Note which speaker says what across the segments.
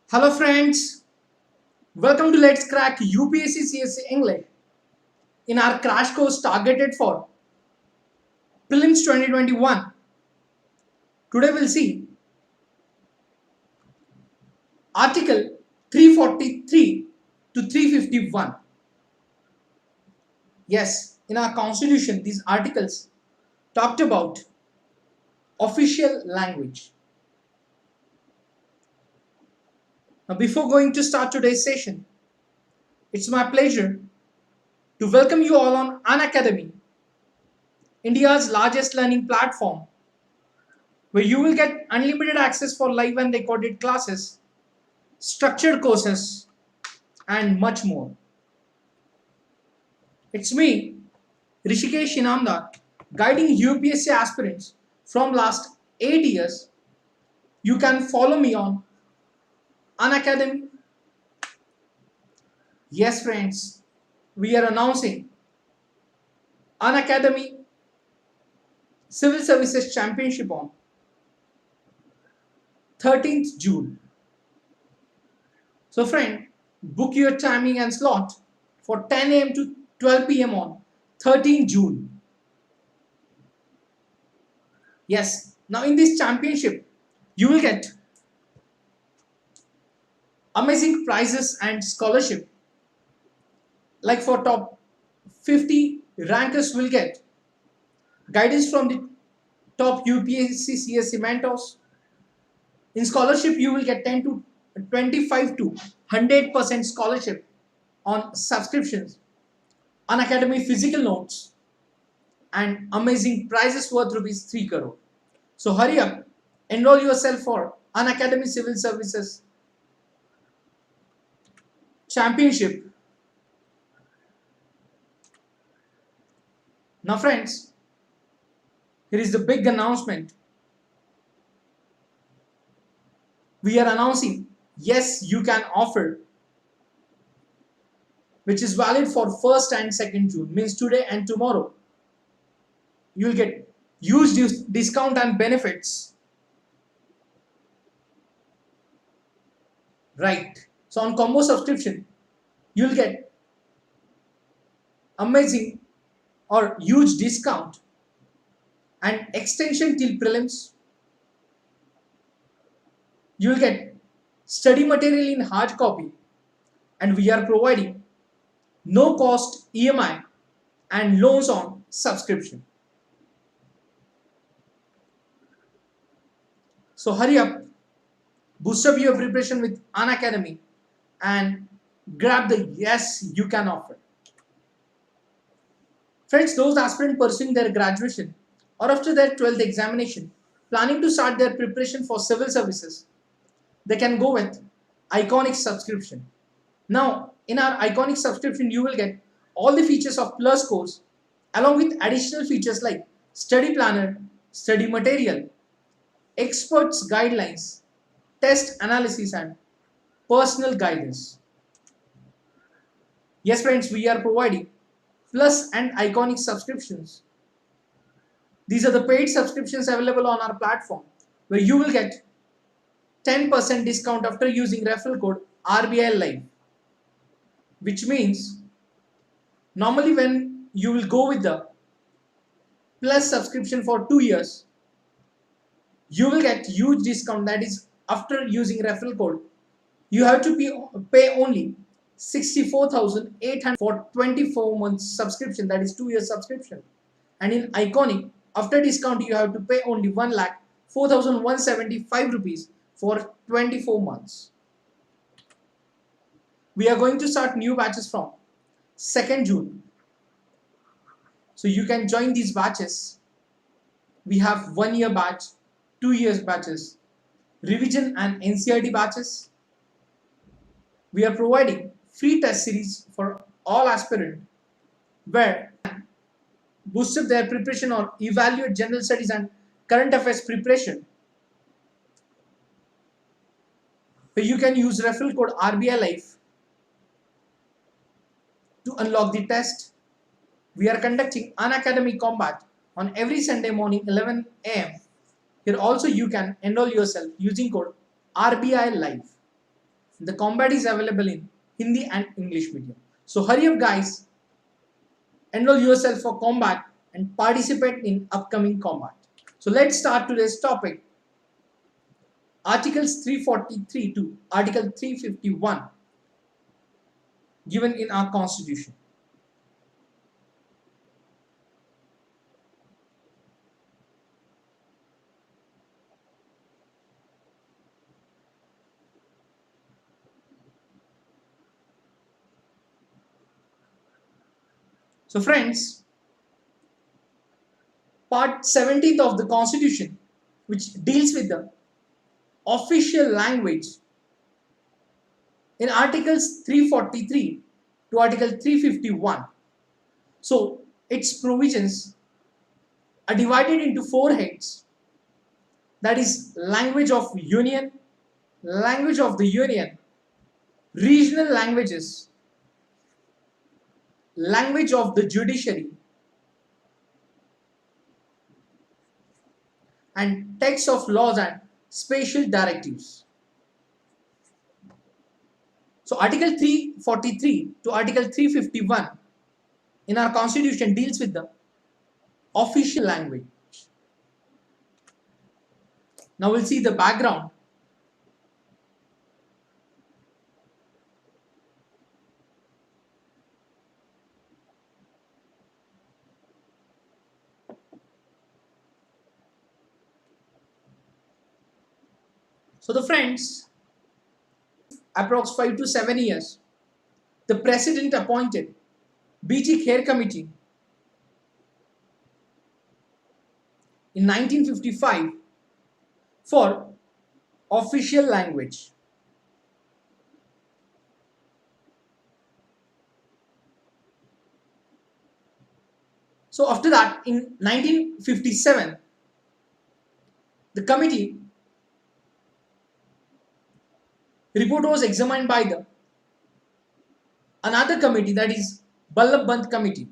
Speaker 1: Hello friends, welcome to Let's Crack UPSC CSE English in our crash course targeted for Prelims 2021. Today we'll see Article 343 to 351. Yes, in our constitution these articles talked about official language. Now before going to start today's session, it's my pleasure to welcome you all on Unacademy, India's largest learning platform, where you will get unlimited access for live and recorded classes, structured courses, and much more. It's me, Rushikesh Inamdar, guiding UPSC aspirants from last 8 years. You can follow me on Unacademy. Yes friends, we are announcing Unacademy Civil Services Championship on 13th June. So friend, book your timing and slot for 10 a.m. to 12 p.m. on 13th June. Yes, now in this championship, you will get amazing prizes and scholarship. Like for top 50 rankers will get guidance from the top UPSC CSE mentors. In scholarship, you will get 10 to 25 to 100% scholarship on subscriptions, Unacademy physical notes, and amazing prizes worth rupees 3 crore. So hurry up, enroll yourself for Unacademy Civil Services Championship. Now friends, here is the big announcement. We are announcing, yes, you can offer, which is valid for 1st and 2nd June, means today and tomorrow. You will get huge discount and benefits. Right. So on combo subscription, you will get amazing or huge discount and extension till prelims. You will get study material in hard copy, and we are providing no cost EMI and loans on subscription. So hurry up, boost up your preparation with Unacademy and grab the yes you can offer. Friends, those aspirants pursuing their graduation or after their 12th examination planning to start their preparation for civil services, they can go with Iconic subscription. Now in our Iconic subscription you will get all the features of Plus course along with additional features like study planner, study material, experts guidelines, test analysis, and personal guidance. Yes friends, we are providing Plus and Iconic subscriptions. These are the paid subscriptions available on our platform, where you will get 10% discount after using referral code RBI Live, which means normally when you will go with the Plus subscription for 2 years, you will get huge discount. That is, after using referral code, you have to pay only 64,800 for 24 months subscription, that is 2 years subscription. And in Iconic, after discount you have to pay only 1,04,175 rupees for 24 months. We are going to start new batches from 2nd June. So you can join these batches. We have 1 year batch, 2 years batches, revision and NCRT batches. We are providing free test series for all aspirants where boost up their preparation or evaluate general studies and current affairs preparation. Where you can use referral code RBI Life to unlock the test. We are conducting Unacademy Combat on every Sunday morning 11 a.m. Here also you can enroll yourself using code RBI Live. The combat is available in Hindi and English medium. So hurry up guys, enroll yourself for combat and participate in upcoming combat. So let's start today's topic. Articles 343 to Article 351 given in our constitution. So friends, part 17th of the constitution, which deals with the official language, in articles 343 to article 351. So its provisions are divided into four heads, that is language of union, language of the union, regional languages, language of the judiciary, and text of laws and special directives. So article 343 to article 351 in our constitution deals with the official language. Now we'll see the background. So the friends, approx 5 to 7 years, the president appointed BG Kher Committee in 1955 for official language. So after that, in 1957, the committee report was examined by the another committee, that is Ballabh Bandh Committee.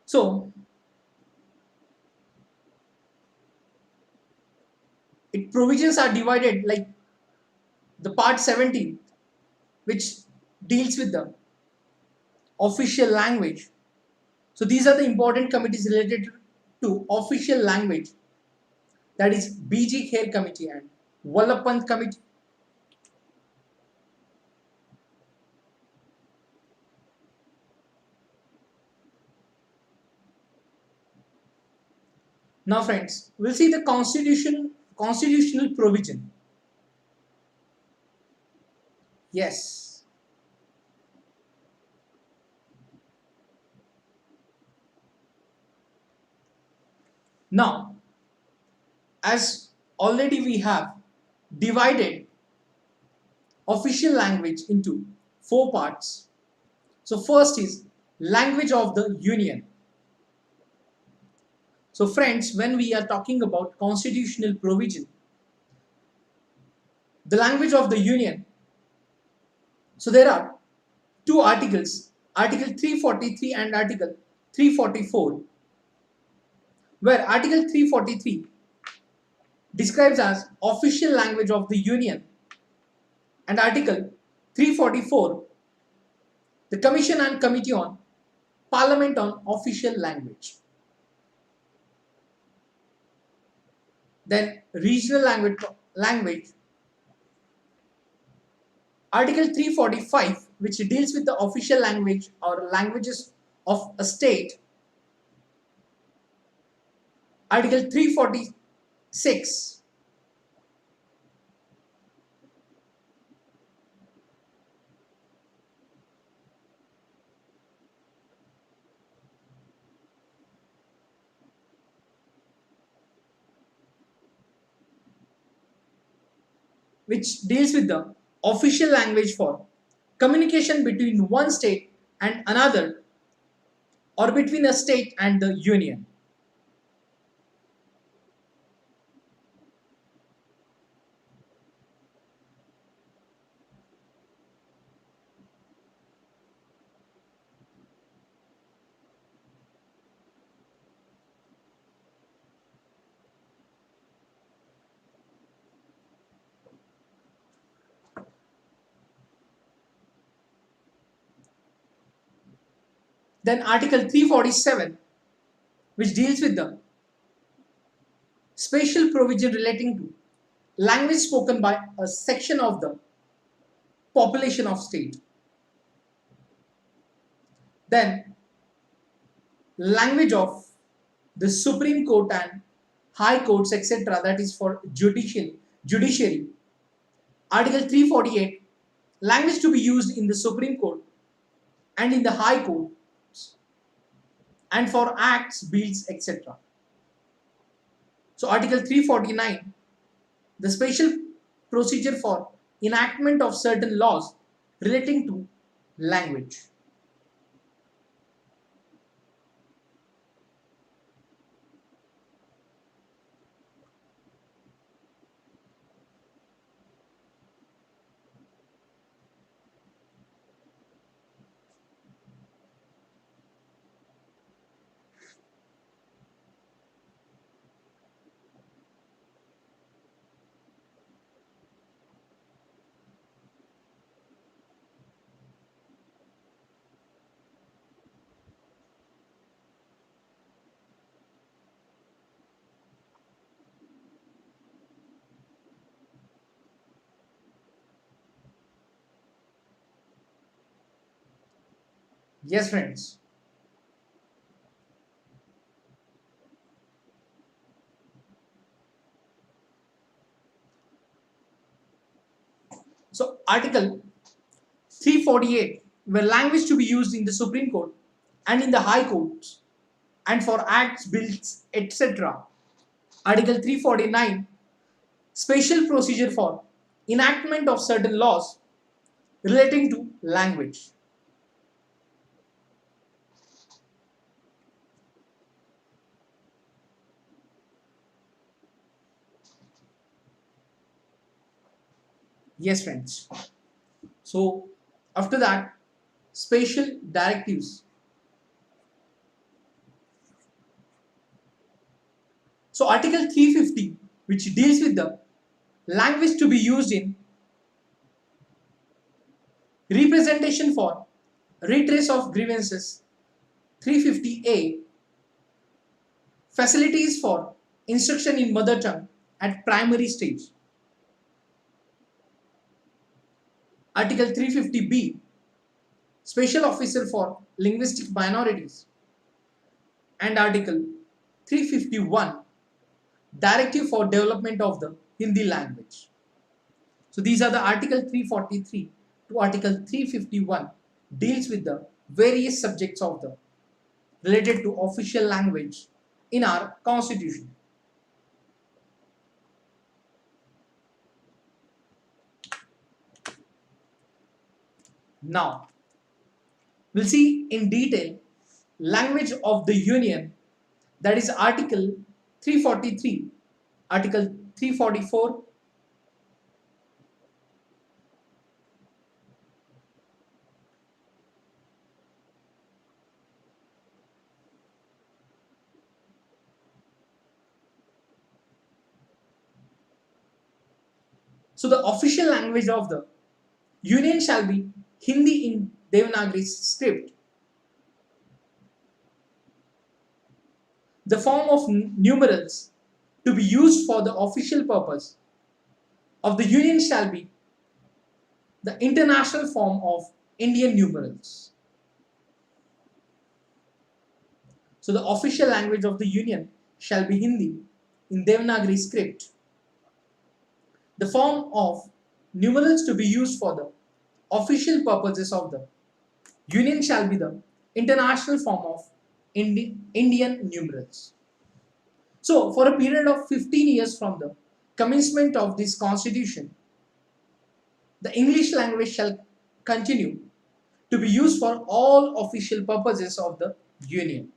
Speaker 1: So its provisions are divided like the part 17, which deals with the official language. So these are the important committees related to official language, that is BG Kher Committee and Ballabh Bandh Committee. Now friends, we'll see the constitutional provision. Yes. Now, as already we have divided official language into four parts. So first is language of the union. So friends, when we are talking about constitutional provision, the language of the union, so there are two articles, Article 343 and Article 344, where Article 343 describes as official language of the union, and Article 344 the Commission and Committee on Parliament on Official Language. Then regional language, Article 345, which deals with the official language or languages of a state. Article 346, which deals with the official language for communication between one state and another, or between a state and the union. Then Article 347, which deals with the special provision relating to language spoken by a section of the population of state. Then language of the Supreme Court and High Courts, etc., that is for judiciary. Article 348, language to be used in the Supreme Court and in the High Courts and for acts, bills, etc. So Article 349, the special procedure for enactment of certain laws relating to language. Yes, friends. So Article 348, where language to be used in the Supreme Court and in the High Courts and for acts, bills, etc. Article 349, special procedure for enactment of certain laws relating to language. Yes, friends. So after that, special directives. So Article 350, which deals with the language to be used in representation for redress of grievances. 350A, facilities for instruction in mother tongue at primary stage. Article 350B, special officer for linguistic minorities. And Article 351, directive for development of the Hindi language. So these are the Article 343 to Article 351 deals with the various subjects of the related to official language in our constitution. Now, we'll see in detail language of the Union, that is Article 343, Article 344, so the official language of the Union shall be Hindi in Devanagari script. The form of numerals to be used for the official purpose of the Union shall be the international form of Indian numerals. So the official language of the Union shall be Hindi in Devanagari script. The form of numerals to be used for the official purposes of the Union shall be the international form of Indian numerals. So, for a period of 15 years from the commencement of this constitution, the English language shall continue to be used for all official purposes of the Union.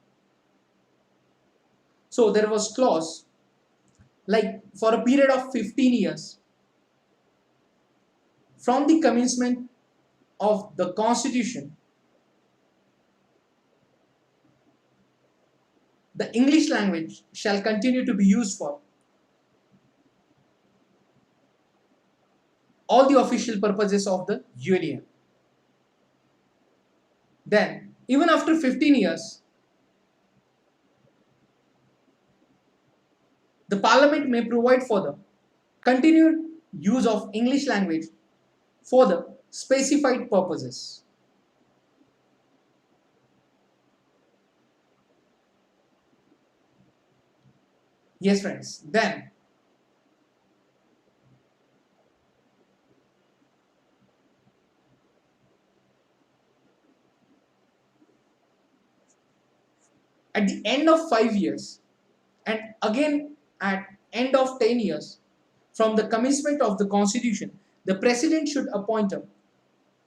Speaker 1: So, there was clause like for a period of 15 years from the commencement of the constitution, the English language shall continue to be used for all the official purposes of the Union. Then, Even after 15 years, the Parliament may provide for the continued use of English language for the specified purposes. Yes, friends. Then, at the end of 5 years and again at end of 10 years from the commencement of the Constitution, the President should appoint a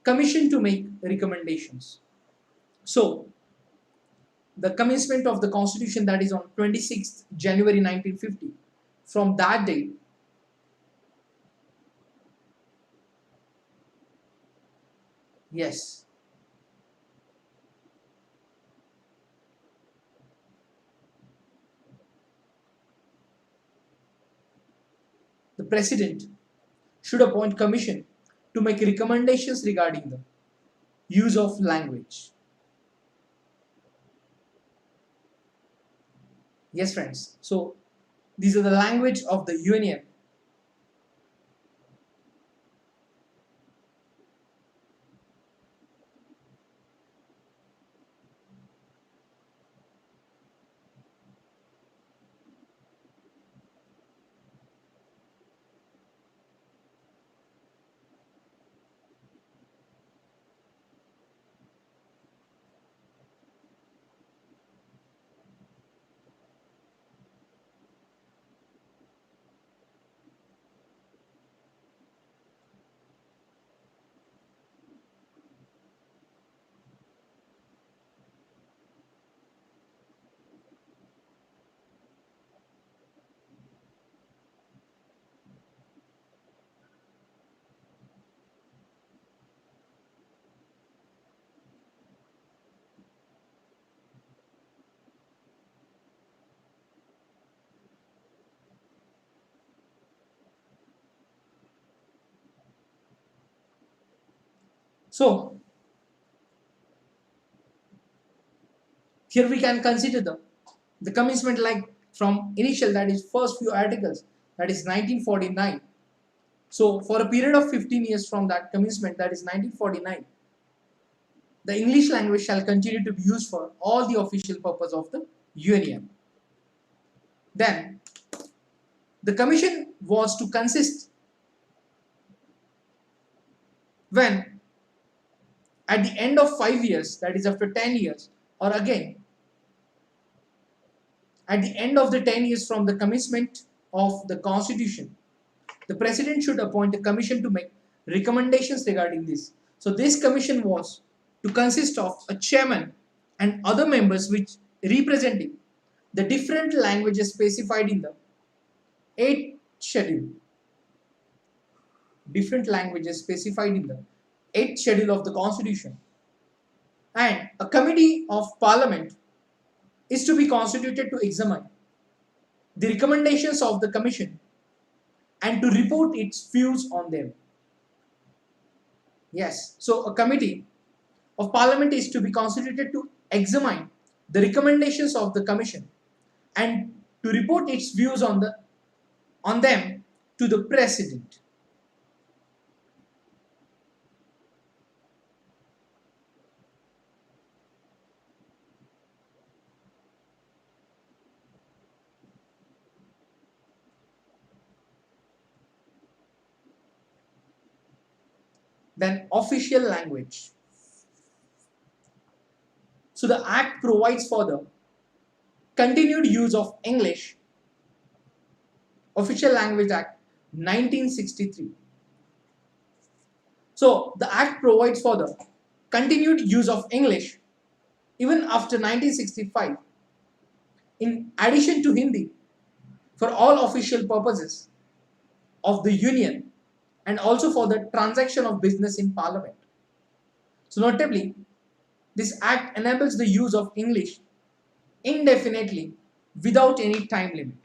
Speaker 1: commission to make recommendations. So, the commencement of the Constitution, that is on 26th January 1950, from that date, yes, the President should appoint commission to make recommendations regarding the use of language. Yes, friends. So, these are the language of the Union. So, here we can consider the commencement like from initial, that is first few articles, that is 1949. So, for a period of 15 years from that commencement, that is 1949, the English language shall continue to be used for all the official purpose of the Union. Then, the commission was to consist when at the end of 5 years, that is after 10 years, or again at the end of the 10 years from the commencement of the Constitution, the President should appoint a commission to make recommendations regarding this. So this commission was to consist of a chairman and other members which representing the different languages specified in the 8th schedule. Different languages specified in the 8th schedule of the Constitution. And a committee of Parliament is to be constituted to examine the recommendations of the Commission and to report its views on them. Yes, so a committee of Parliament is to be constituted to examine the recommendations of the Commission and to report its views on them to the President. Then official language. So the Act provides for the continued use of English. Official Language Act 1963. So the Act provides for the continued use of English even after 1965, in addition to Hindi, for all official purposes of the Union and also for the transaction of business in Parliament. So notably, this Act enables the use of English indefinitely without any time limit.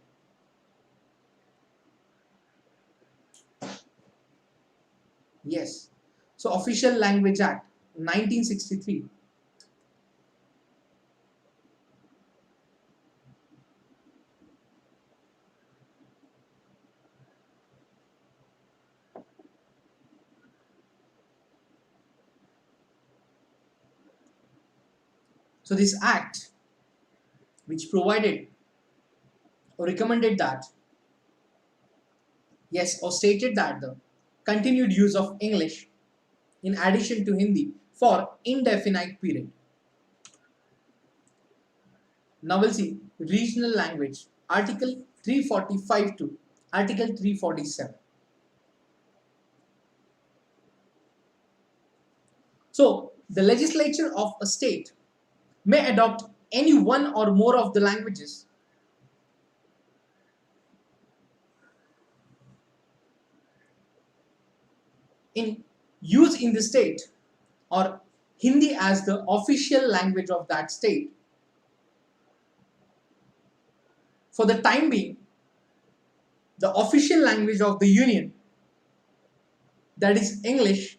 Speaker 1: Yes. So Official Language Act 1963. So this act, which provided or recommended that, yes, or stated that the continued use of English in addition to Hindi for indefinite period. Now we'll see regional language, Article 345 to Article 347. So the legislature of a state may adopt any one or more of the languages in use in the state, or Hindi as the official language of that state. For the time being, the official language of the union, that is English,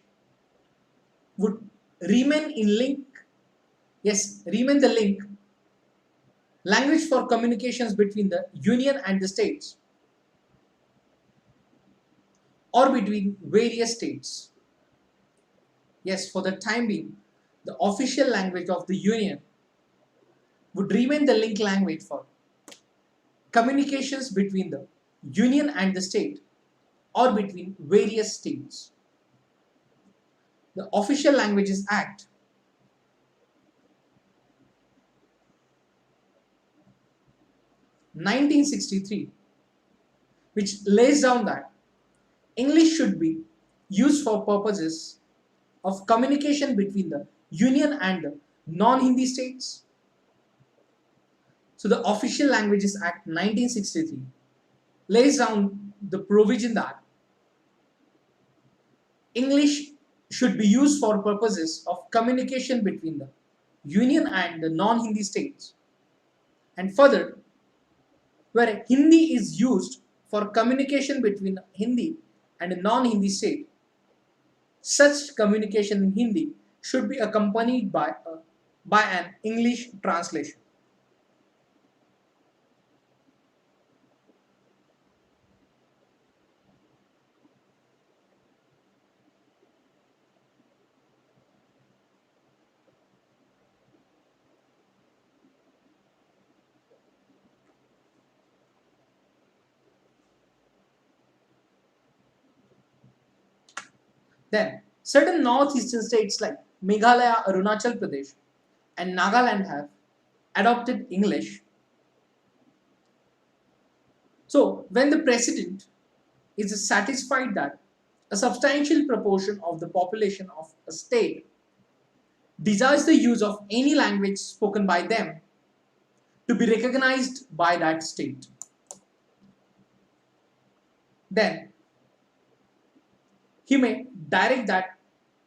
Speaker 1: would remain in link, yes, remain the link language for communications between the union and the states, or between various states. Yes, for the time being, the official language of the union would remain the link language for communications between the union and the state, or between various states. The Official Languages Act (1963), which lays down that English should be used for purposes of communication between the union and the non-Hindi states. So the Official Languages Act 1963 lays down the provision that English should be used for purposes of communication between the union and the non-Hindi states. And further, where Hindi is used for communication between Hindi and a non-Hindi state, such communication in Hindi should be accompanied by an English translation. Then, certain northeastern states like Meghalaya, Arunachal Pradesh, and Nagaland have adopted English. So, when the president is satisfied that a substantial proportion of the population of a state desires the use of any language spoken by them to be recognized by that state, then he may direct that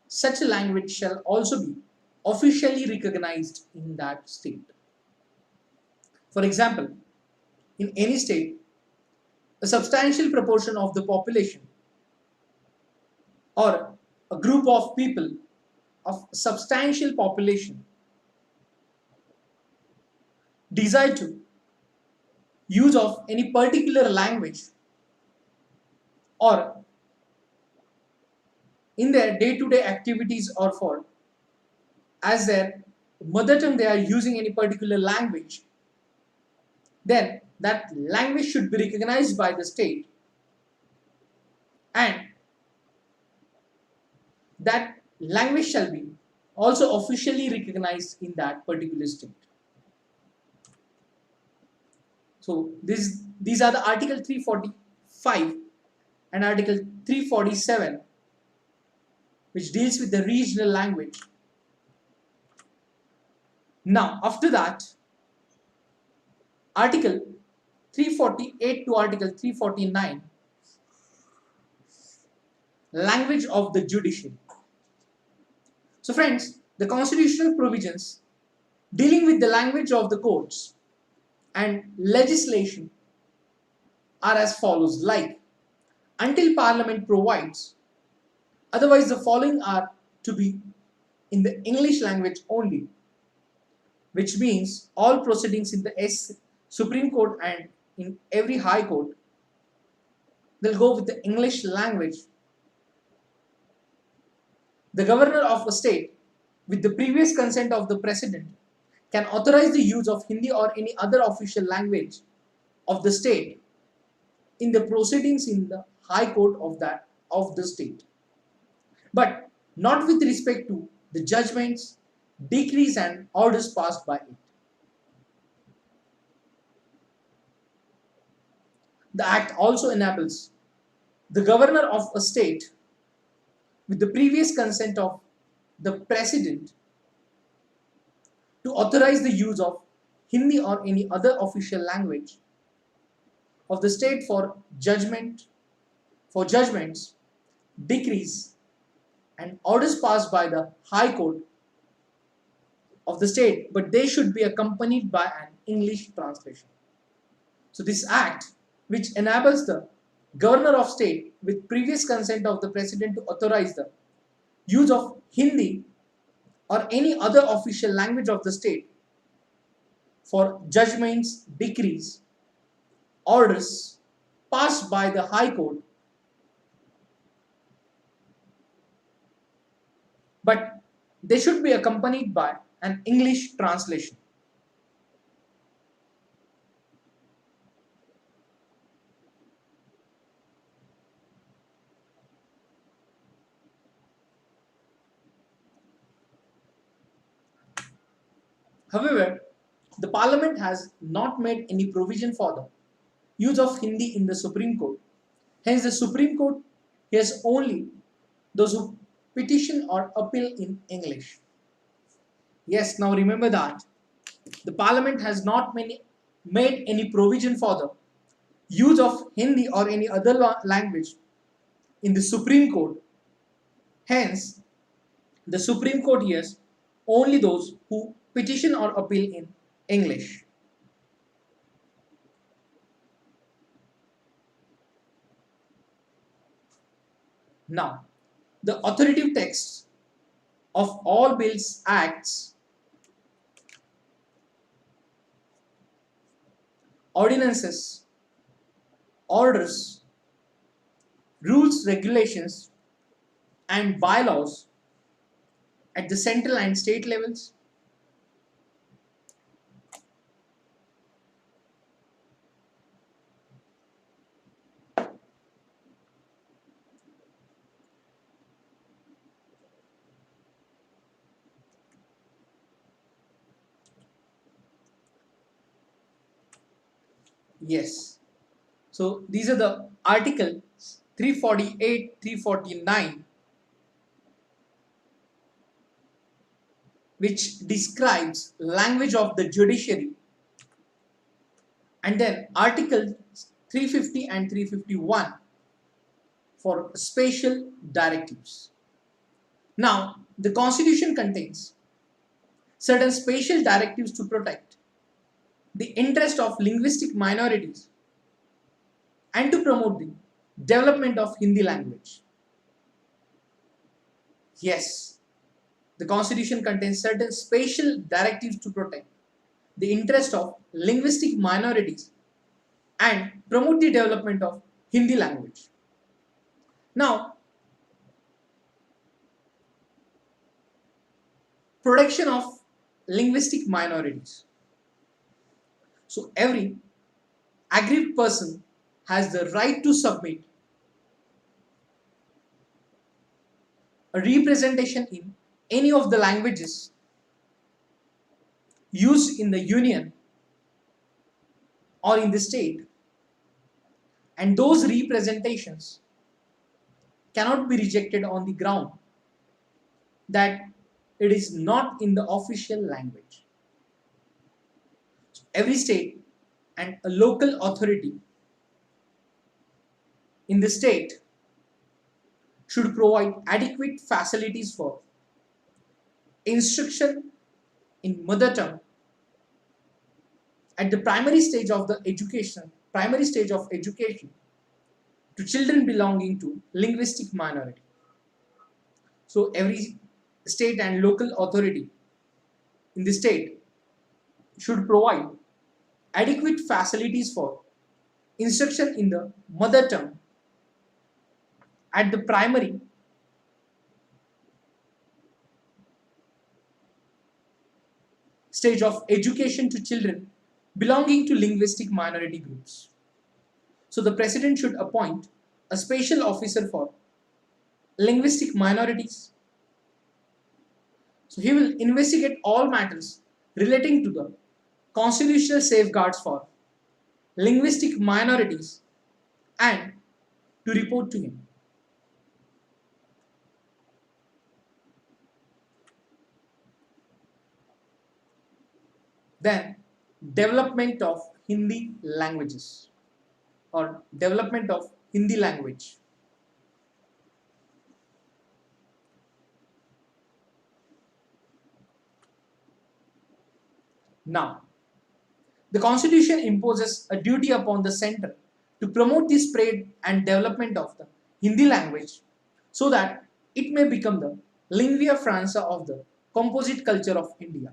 Speaker 1: such a language shall also be officially recognized in that state. For example, in any state, a substantial proportion of the population or a group of people of substantial population desire to use of any particular language, or in their day-to-day activities, or for as their mother tongue they are using any particular language, then that language should be recognized by the state, and that language shall be also officially recognized in that particular state. So these are the Article 345 and Article 347, which deals with the regional language. Now, after that, Article 348 to Article 349, language of the judiciary. So friends, the constitutional provisions dealing with the language of the courts and legislation are as follows, like, until Parliament provides otherwise, the following are to be in the English language only, which means all proceedings in the Supreme Court and in every High Court, they'll go with the English language. The governor of a state, with the previous consent of the president, can authorize the use of Hindi or any other official language of the state in the proceedings in the High Court of the state, but not with respect to the judgments, decrees and orders passed by it. The Act also enables the governor of a state, with the previous consent of the president, to authorize the use of Hindi or any other official language of the state for judgments, decrees, and orders passed by the High Court of the state, but they should be accompanied by an English translation. So this act, which enables the governor of state with previous consent of the president to authorize the use of Hindi or any other official language of the state for judgments, decrees, orders passed by the High Court, but they should be accompanied by an English translation. However, the Parliament has not made any provision for the use of Hindi in the Supreme Court. Hence, the Supreme Court hears only those who petition or appeal in English. Yes, now remember that the Parliament has not made any provision for the use of Hindi or any other language in the Supreme Court. Hence, the Supreme Court hears only those who petition or appeal in English. Now, the authoritative texts of all bills, acts, ordinances, orders, rules, regulations, and bylaws at the central and state levels, yes. So these are the articles 348, 349, which describes language of the judiciary, and then articles 350 and 351 for special directives. Now, the Constitution contains certain special directives to protect the interest of linguistic minorities and to promote the development of Hindi language. Yes, the Constitution contains certain special directives to protect the interest of linguistic minorities and promote the development of Hindi language. Now, protection of linguistic minorities. So every aggrieved person has the right to submit a representation in any of the languages used in the union or in the state, and those representations cannot be rejected on the ground that it is not in the official language. So every state and a local authority in the state should provide adequate facilities for instruction in mother tongue at the primary stage of education to children belonging to linguistic minority. So every state and local authority in the state should provide adequate facilities for instruction in the mother tongue at the primary stage of education to children belonging to linguistic minority groups. So the president should appoint a special officer for linguistic minorities. So he will investigate all matters relating to the constitutional safeguards for linguistic minorities and to report to him. Then development of Hindi languages or development of Hindi language. Now, the Constitution imposes a duty upon the center to promote the spread and development of the Hindi language so that it may become the lingua franca of the composite culture of India.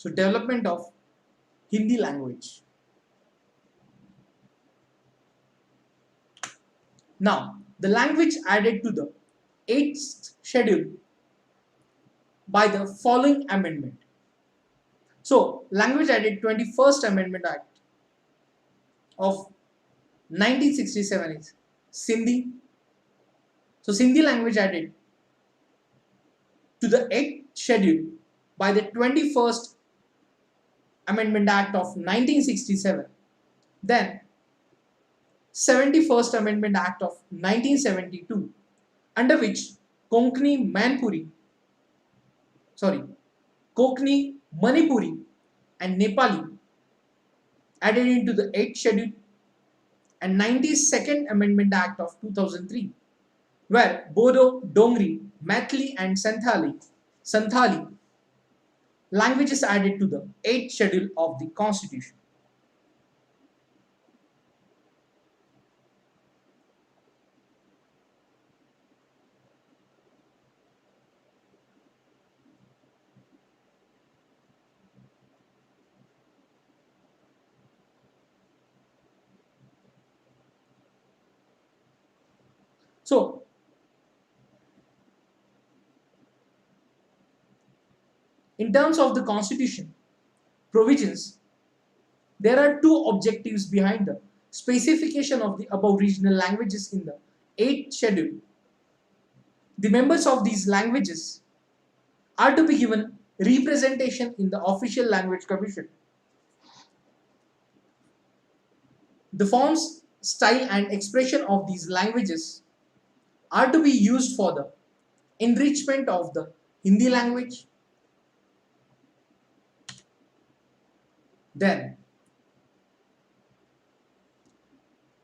Speaker 1: So development of Hindi language. Now, the language added to the 8th schedule by the following amendment. So, language added 21st Amendment Act of 1967 is Sindhi. So, Sindhi language added to the 8th schedule by the 21st Amendment Act of 1967. Then 71st Amendment Act of 1972, under which Konkani, Manipuri and Nepali added into the 8th schedule, and 92nd Amendment Act of 2003, where Bodo, Dongri, Maithili and Santhali languages added to the 8th schedule of the Constitution. So, in terms of the Constitution provisions, there are two objectives behind the specification of the above regional languages in the 8th schedule. The members of these languages are to be given representation in the Official Language Commission. The forms, style and expression of these languages are to be used for the enrichment of the Hindi language. Then,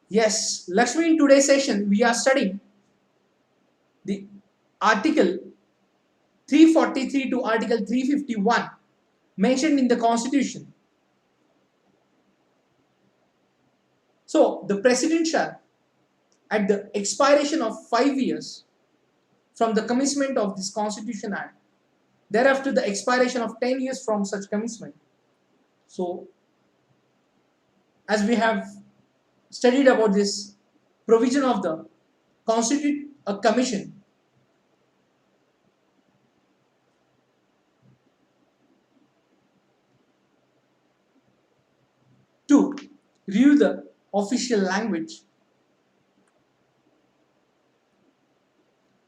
Speaker 1: yes, Lakshmi, in today's session we are studying the Article 343 to Article 351 mentioned in the Constitution. So, the President shall, at the expiration of 5 years from the commencement of this Constitution Act, thereafter the expiration of 10 years from such commencement. So, as we have studied about this provision of the constitute a commission to review the official language.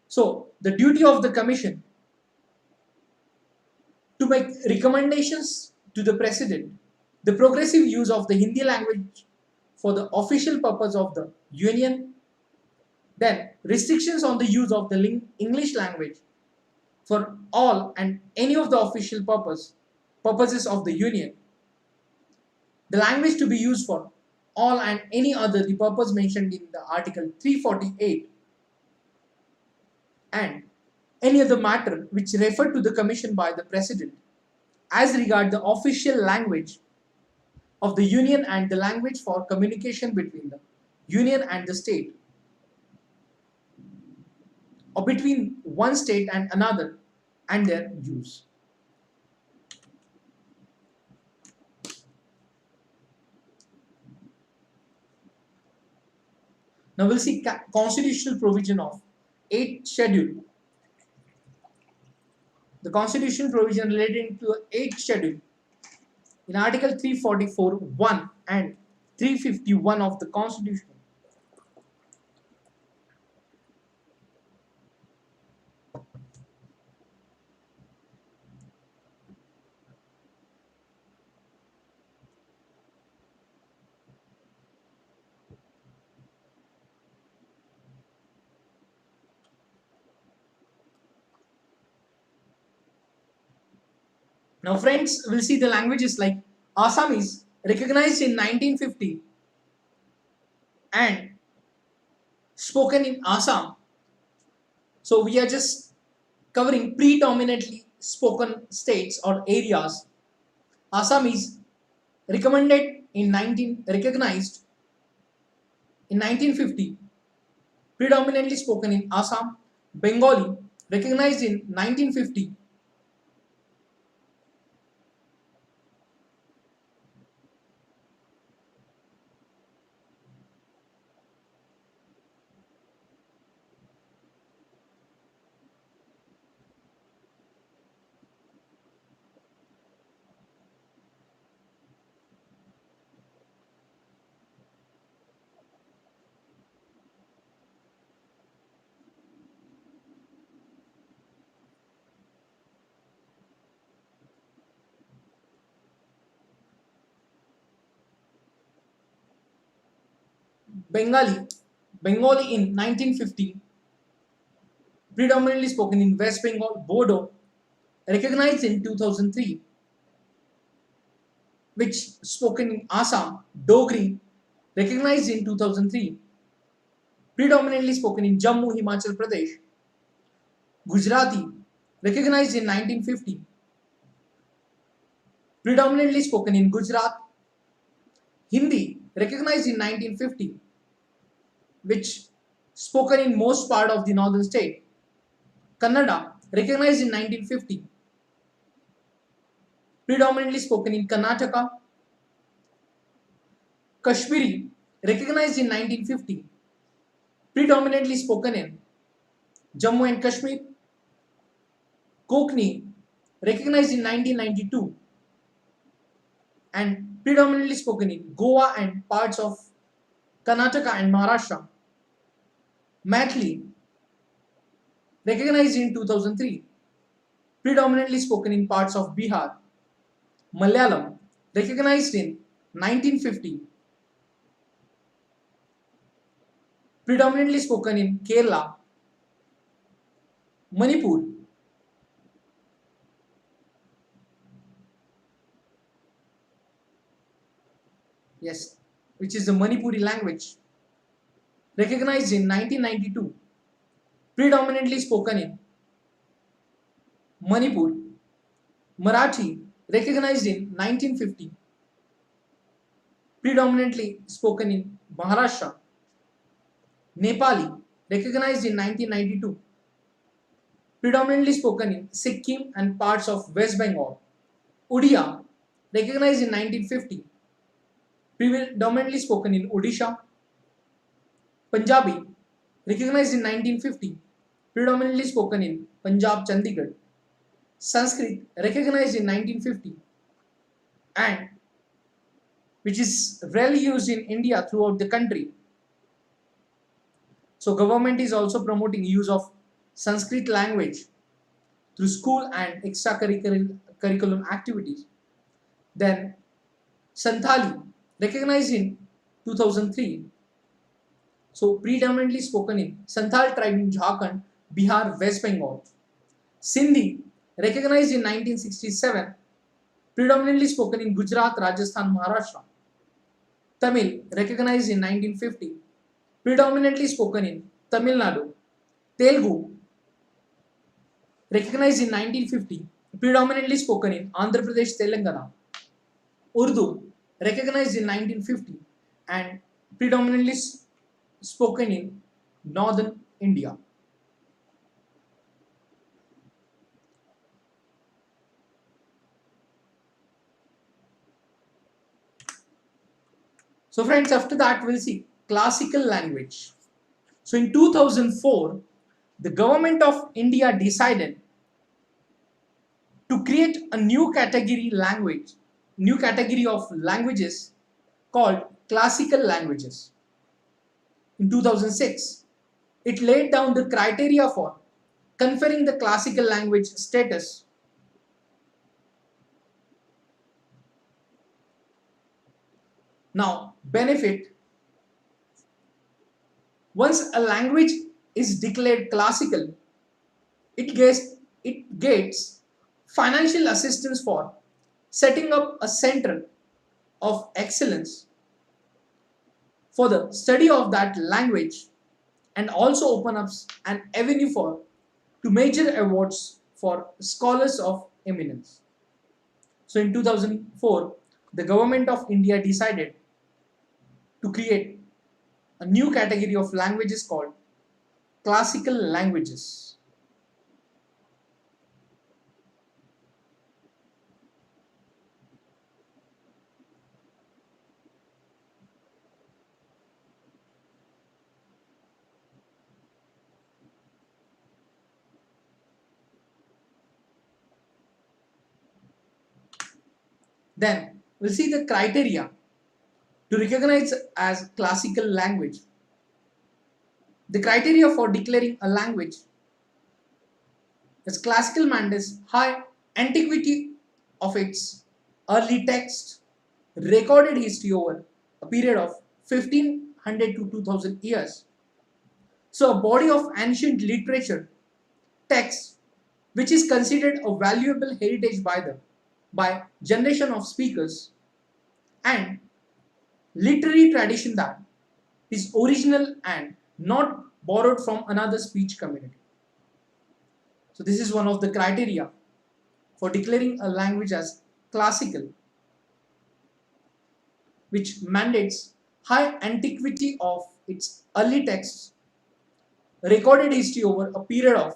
Speaker 1: So, the duty of the commission to make recommendations to the President, the progressive use of the Hindi language for the official purpose of the Union, then restrictions on the use of the English language for all and any of the official purposes of the Union, The language to be used for all and any other the purpose mentioned in the Article 348 and any other matter which referred to the Commission by the President as regard the official language of the Union and the language for communication between the Union and the state or between one state and another and their use. Now we'll see constitutional provision of 8th schedule. The constitutional provision relating to 8th schedule in Article 344(1) and 351 of the Constitution. Now friends, we'll see the languages like Assamese recognized in 1950 and spoken in Assam. So we are just covering predominantly spoken states or areas. Assamese recognized in 1950, predominantly spoken in Assam. Bengali recognized in 1950. Bengali in 1950, predominantly spoken in West Bengal. Bodo recognized in 2003, which spoken in Assam. Dogri recognized in 2003, predominantly spoken in Jammu, Himachal Pradesh. Gujarati recognized in 1950, predominantly spoken in Gujarat. Hindi recognized in 1950, which spoken in most part of the northern state. Kannada recognized in 1950, predominantly spoken in Karnataka. Kashmiri recognized in 1950, predominantly spoken in Jammu and Kashmir. Konkani recognized in 1992 and predominantly spoken in Goa and parts of Karnataka and Maharashtra. Maithili recognized in 2003, predominantly spoken in parts of Bihar. Malayalam recognized in 1950, predominantly spoken in Kerala. Manipur which is the Manipuri language, recognized in 1992, predominantly spoken in Manipur. Marathi recognized in 1950, predominantly spoken in Maharashtra. Nepali recognized in 1992, predominantly spoken in Sikkim and parts of West Bengal. Odia recognized in 1950, predominantly spoken in Odisha. Punjabi recognized in 1950, predominantly spoken in Punjab, Chandigarh. Sanskrit recognized in 1950 and which is rarely used in India throughout the country. So government is also promoting use of Sanskrit language through school and extracurriculum activities. Then Santhali recognized in 2003, so predominantly spoken in Santhal tribe in Jharkhand, Bihar, West Bengal. Sindhi recognized in 1967, predominantly spoken in Gujarat, Rajasthan, Maharashtra. Tamil, recognized in 1950, predominantly spoken in Tamil Nadu. Telugu, recognized in 1950, predominantly spoken in Andhra Pradesh, Telangana. Urdu, recognized in 1950 and predominantly spoken in northern India. So friends, after that we'll see classical language. So in 2004, the government of India decided to create a new category of languages called classical languages. In 2006, it laid down the criteria for conferring the classical language status. Now, benefit: once a language is declared classical, it gets financial assistance for setting up a center of excellence for the study of that language, and also open up an avenue for to major awards for scholars of eminence. So in 2004, the government of India decided to create a new category of languages called classical languages. Then we'll see the criteria to recognize as classical language. The criteria for declaring a language as classical mandates high antiquity of its early text, recorded history over a period of 1500 to 2000 years. So a body of ancient literature text which is considered a valuable heritage by generation of speakers, and literary tradition that is original and not borrowed from another speech community. So this is one of the criteria for declaring a language as classical, which mandates high antiquity of its early texts, recorded history over a period of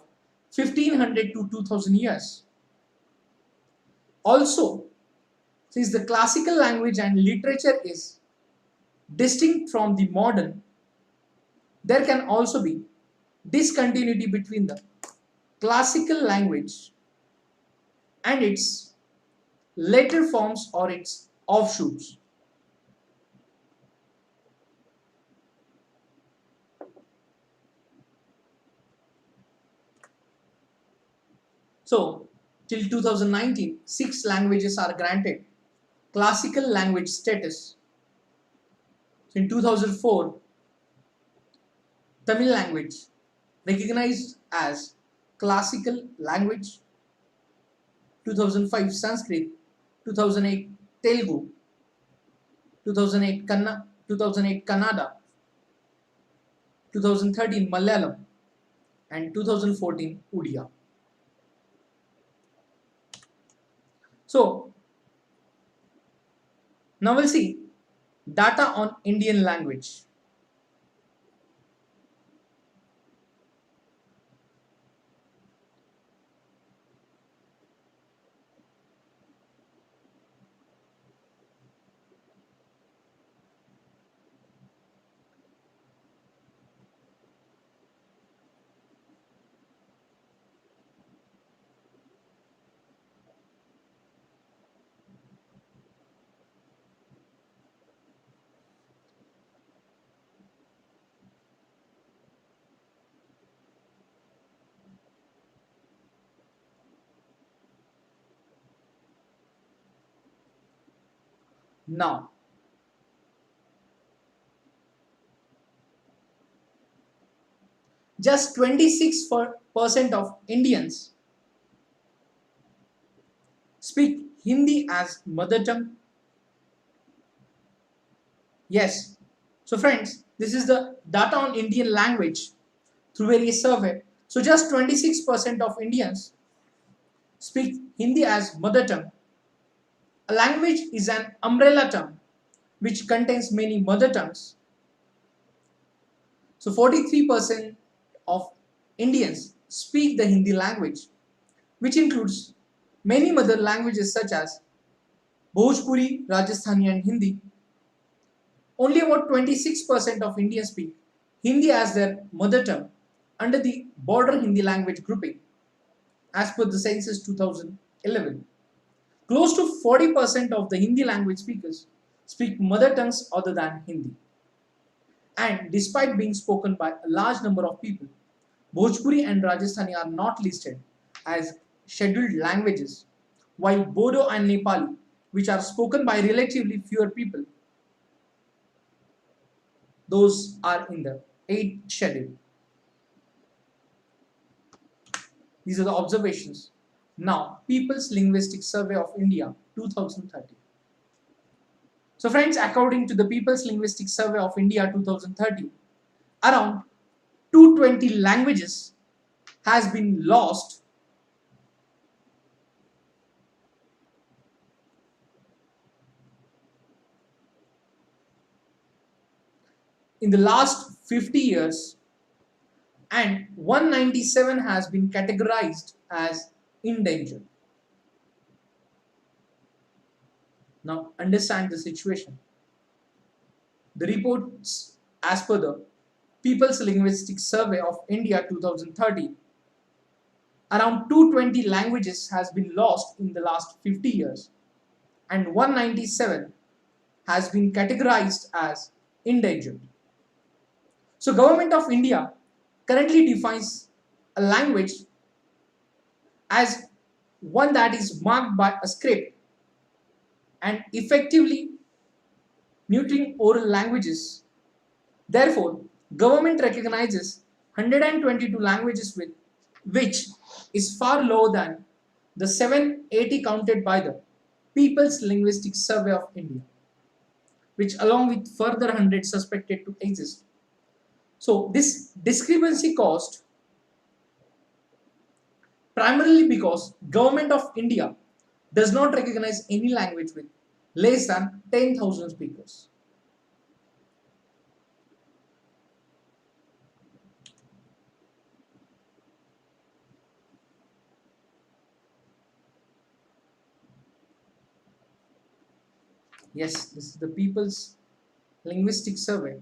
Speaker 1: 1500 to 2000 years. Also, since the classical language and literature is distinct from the modern, there can also be discontinuity between the classical language and its later forms or its offshoots. So, till 2019, 6 languages are granted classical language status. So in 2004, Tamil language recognized as classical language, 2005 Sanskrit, 2008 Telugu, 2008 Kannada, 2013 Malayalam, and 2014 Odia. So now we'll see data on Indian language. Now, just 26% of Indians speak Hindi as mother tongue. Yes. So friends, this is the data on Indian language through various survey. So just 26% of Indians speak Hindi as mother tongue. A language is an umbrella term which contains many mother tongues. So 43% of Indians speak the Hindi language, which includes many mother languages such as Bhojpuri, Rajasthani and Hindi. Only about 26% of Indians speak Hindi as their mother tongue under the border Hindi language grouping as per the census 2011. Close to 40% of the Hindi language speakers speak mother tongues other than Hindi. And despite being spoken by a large number of people, Bhojpuri and Rajasthani are not listed as scheduled languages, while Bodo and Nepali, which are spoken by relatively fewer people, those are in the 8th schedule. These are the observations. Now, People's Linguistic Survey of India 2030. So friends, according to the People's Linguistic Survey of India 2030, around 220 languages has been lost in the last 50 years and 197 has been categorized as endangered. Now understand the situation. The reports as per the People's Linguistic Survey of India 2030, around 220 languages has been lost in the last 50 years and 197 has been categorized as endangered. So Government of India currently defines a language as one that is marked by a script and effectively neutering oral languages. Therefore, government recognizes 122 languages with which is far lower than the 780 counted by the People's Linguistic Survey of India, which along with further 100 suspected to exist. So this discrepancy caused primarily because Government of India does not recognize any language with less than 10,000 speakers. Yes, this is the People's Linguistic Survey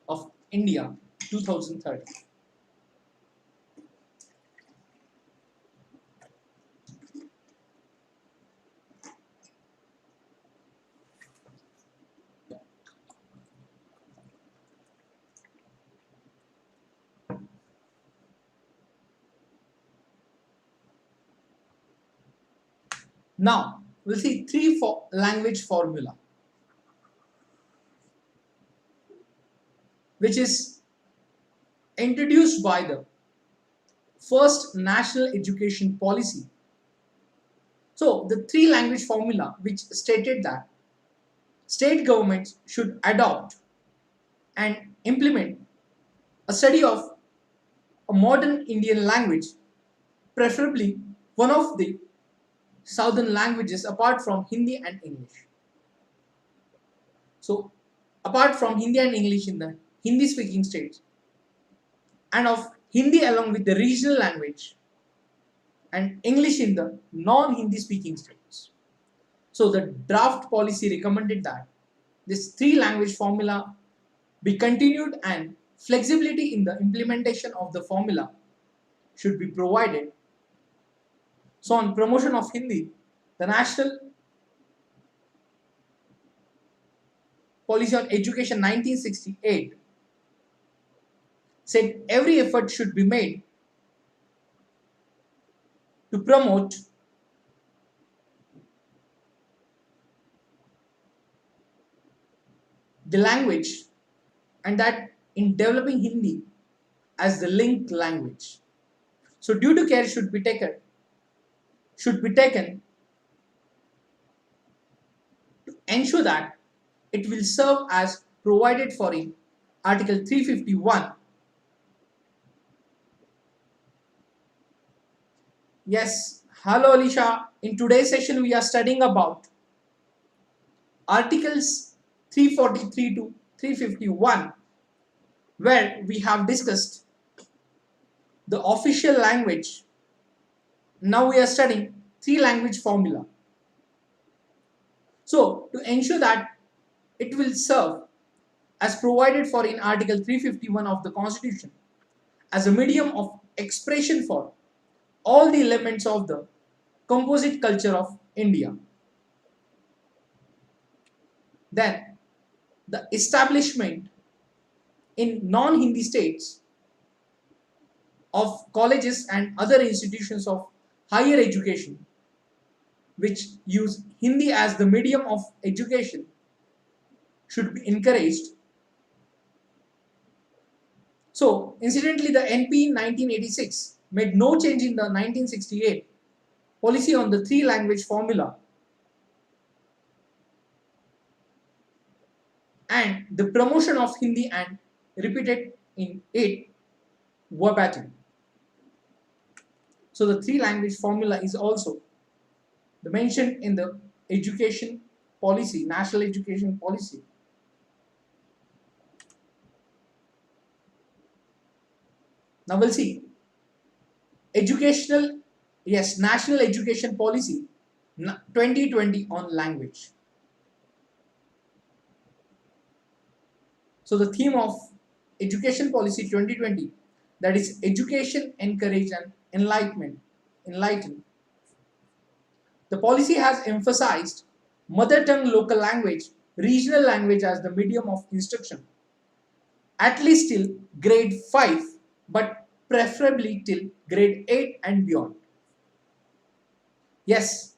Speaker 1: of India 2030. Now, we'll see three language formula, which is introduced by the first national education policy. So, the three language formula which stated that state governments should adopt and implement a study of a modern Indian language, preferably one of the southern languages apart from Hindi and English. So, apart from Hindi and English in the Hindi speaking states, and of Hindi along with the regional language, and English in the non-Hindi speaking states. So, the draft policy recommended that this three language formula be continued and flexibility in the implementation of the formula should be provided. So, on promotion of Hindi, the National Policy on Education 1968 said every effort should be made to promote the language and that in developing Hindi as the linked language. So due to care should be taken ensure that it will serve as provided for in Article 351. Yes, hello Alicia. In today's session, we are studying about Articles 343 to 351, where we have discussed the official language. Now we are studying three language formula. So, to ensure that it will serve as provided for in Article 351 of the Constitution as a medium of expression for all the elements of the composite culture of India. Then, the establishment in non-Hindi states of colleges and other institutions of higher education which use Hindi as the medium of education should be encouraged. So, incidentally, the NP 1986 made no change in the 1968 policy on the three language formula, and the promotion of Hindi and repeated in it verbatim. So the three language formula is also mentioned in the education policy, national education policy. Now we'll see national education policy 2020 on language. So the theme of education policy 2020, that is education, encourage and enlighten. The policy has emphasized mother tongue, local language, regional language as the medium of instruction, at least till grade 5, but preferably till grade 8 and beyond. Yes,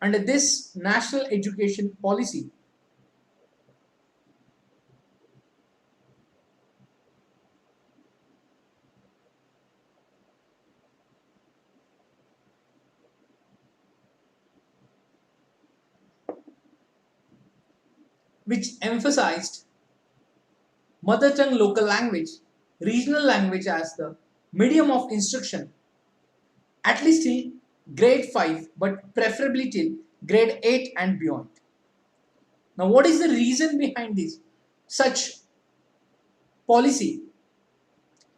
Speaker 1: under this national education policy, which emphasized mother tongue, local language, regional language as the medium of instruction, at least till grade 5, but preferably till grade 8 and beyond. Now, what is the reason behind this such policy?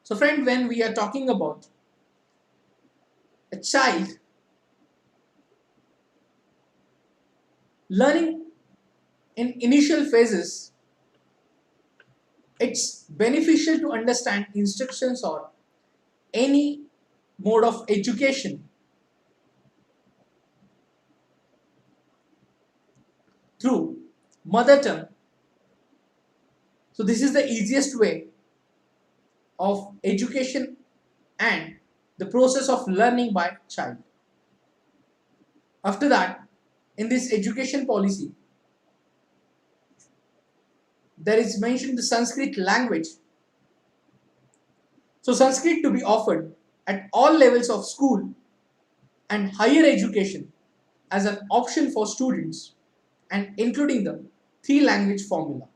Speaker 1: So, friend, when we are talking about a child learning in initial phases, it's beneficial to understand instructions or any mode of education through mother tongue. So this is the easiest way of education and the process of learning by child. After that, in this education policy, there is mentioned the Sanskrit language. So Sanskrit to be offered at all levels of school and higher education as an option for students, and including the three language formula.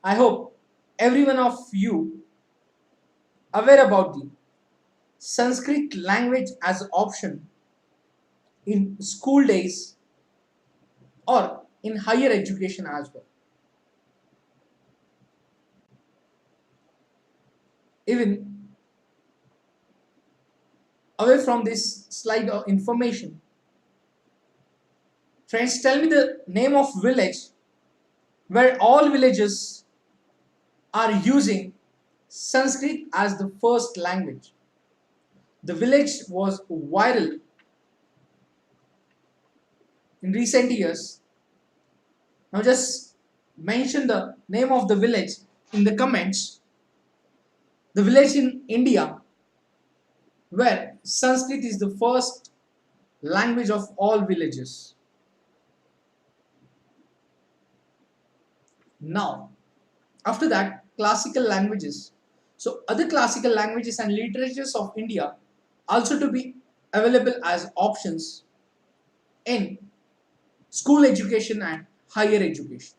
Speaker 1: I hope every one of you aware about the Sanskrit language as an option in school days or in higher education as well. Even away from this slide of information, friends, tell me the name of village where all villages are using Sanskrit as the first language. The village was viral in recent years. Now just mention the name of the village in the comments. The village in India where Sanskrit is the first language of all villages. Now, after that, classical languages. So other classical languages and literatures of India also to be available as options in school education and higher education.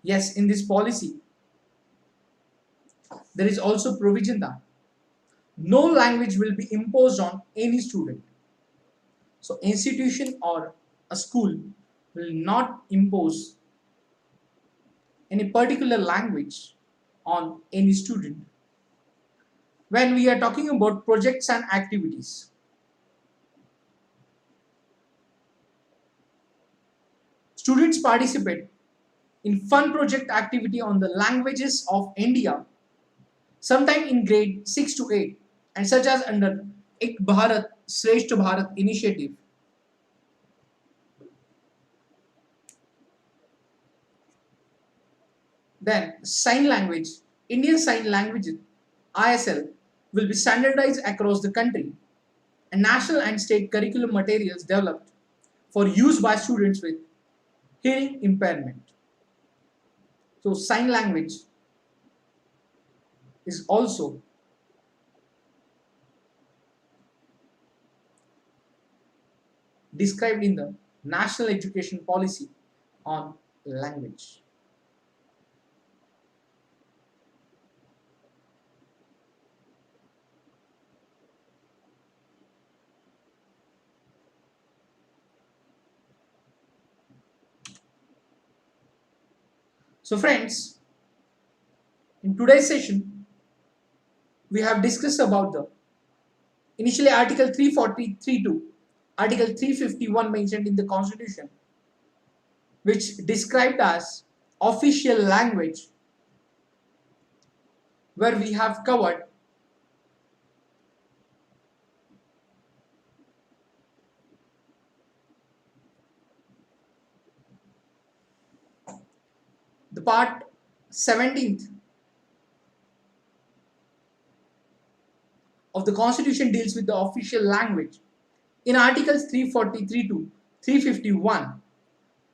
Speaker 1: Yes, in this policy, there is also provision that no language will be imposed on any student. So, institution or a school will not impose any particular language on any student. When we are talking about projects and activities, students participate in fun project activity on the languages of India, sometime in grade 6 to 8, and such as under Ek Bharat Shreshth Bharat initiative. Then sign language, Indian Sign Language ISL will be standardized across the country, and national and state curriculum materials developed for use by students with hearing impairment. So sign language is also described in the National Education Policy on language. So friends, in today's session, we have discussed about the initially Article 343 to Article 351 mentioned in the Constitution, which described as official language, where we have covered the part 17th of the Constitution deals with the official language in Articles 343 to 351.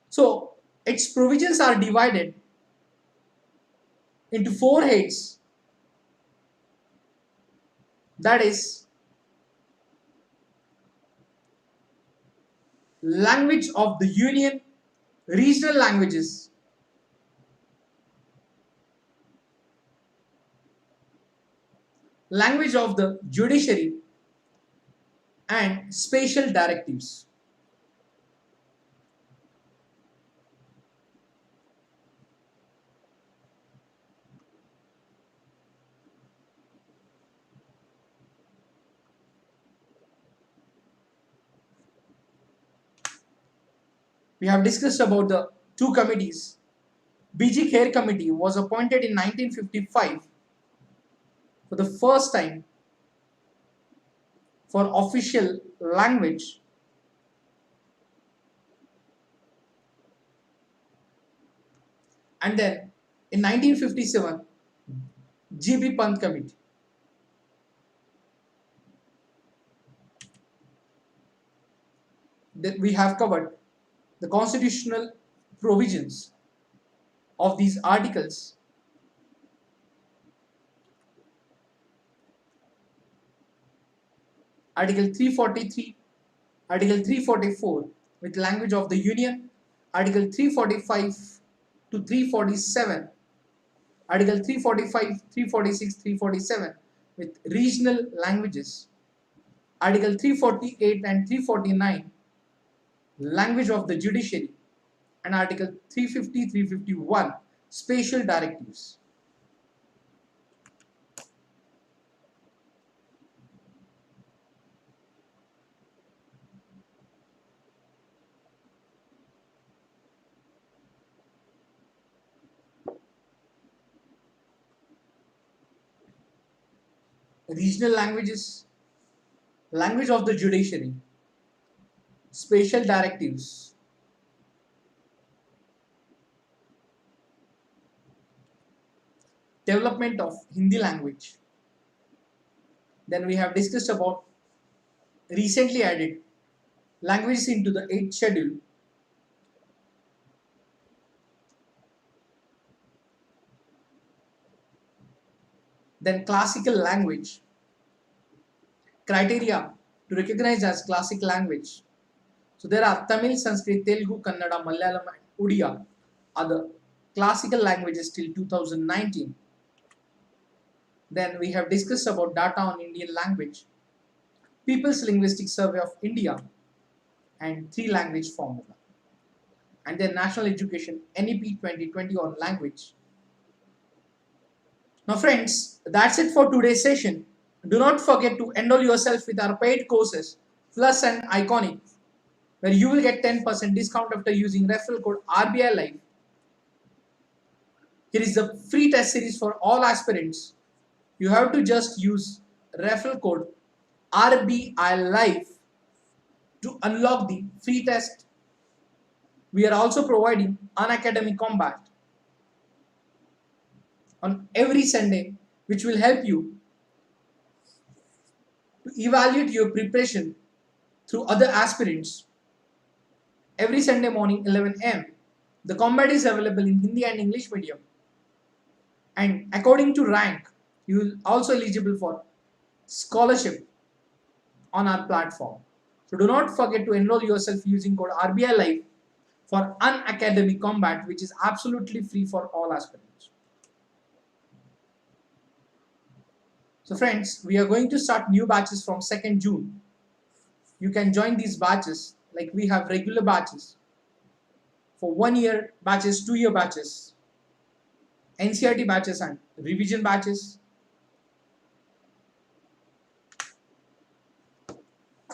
Speaker 1: So its provisions are divided into four heads, that is language of the Union, regional languages, language of the judiciary, and special directives. We have discussed about the two committees. BG Kher Committee was appointed in 1955 for the first time for official language, and then in 1957 GB Pant Committee. That we have covered the constitutional provisions of these articles. Article 343, Article 344 with language of the Union, Article 345 to 347, Article 345, 346, 347 with regional languages, Article 348 and 349 language of the judiciary, and Article 350, 351 special directives. Regional languages, language of the judiciary, special directives, development of Hindi language. Then we have discussed about recently added languages into the 8th schedule. Then classical language, criteria to recognize as classic language. So there are Tamil, Sanskrit, Telugu, Kannada, Malayalam and Odia are the classical languages till 2019. Then we have discussed about data on Indian language, People's Linguistic Survey of India and three language formula. And then National Education NEP 2020 on language. Now friends, that's it for today's session. Do not forget to enroll yourself with our paid courses Plus and Iconic, where you will get 10% discount after using referral code RBI Live. Here is the free test series for all aspirants. You have to just use referral code RBI Live to unlock the free test. We are also providing Unacademy Combat on every Sunday, which will help you to evaluate your preparation through other aspirants. Every Sunday morning 11 am. The combat is available in Hindi and English medium. And according to rank, you will also eligible for scholarship on our platform. So do not forget to enroll yourself using code RBI Live for Unacademy Combat, which is absolutely free for all aspirants. So friends, we are going to start new batches from 2nd June. You can join these batches, like we have regular batches for 1 year batches, 2 year batches, NCRT batches and revision batches.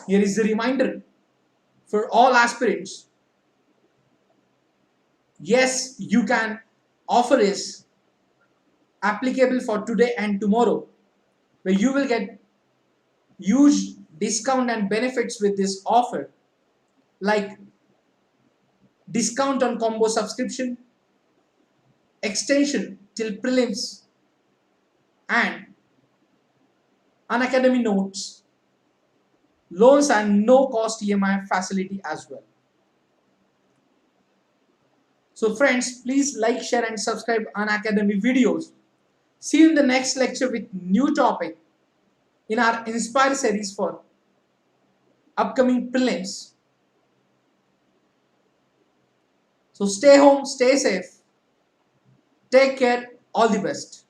Speaker 1: Here is the reminder for all aspirants. Yes, you can offer is applicable for today and tomorrow, where you will get huge discount and benefits with this offer, like discount on combo subscription, extension till prelims, and Unacademy notes, loans and no cost EMI facility as well. So friends, please like, share and subscribe Unacademy videos. See you in the next lecture with new topic in our Inspire series for upcoming prelims. So stay home, stay safe, take care, all the best.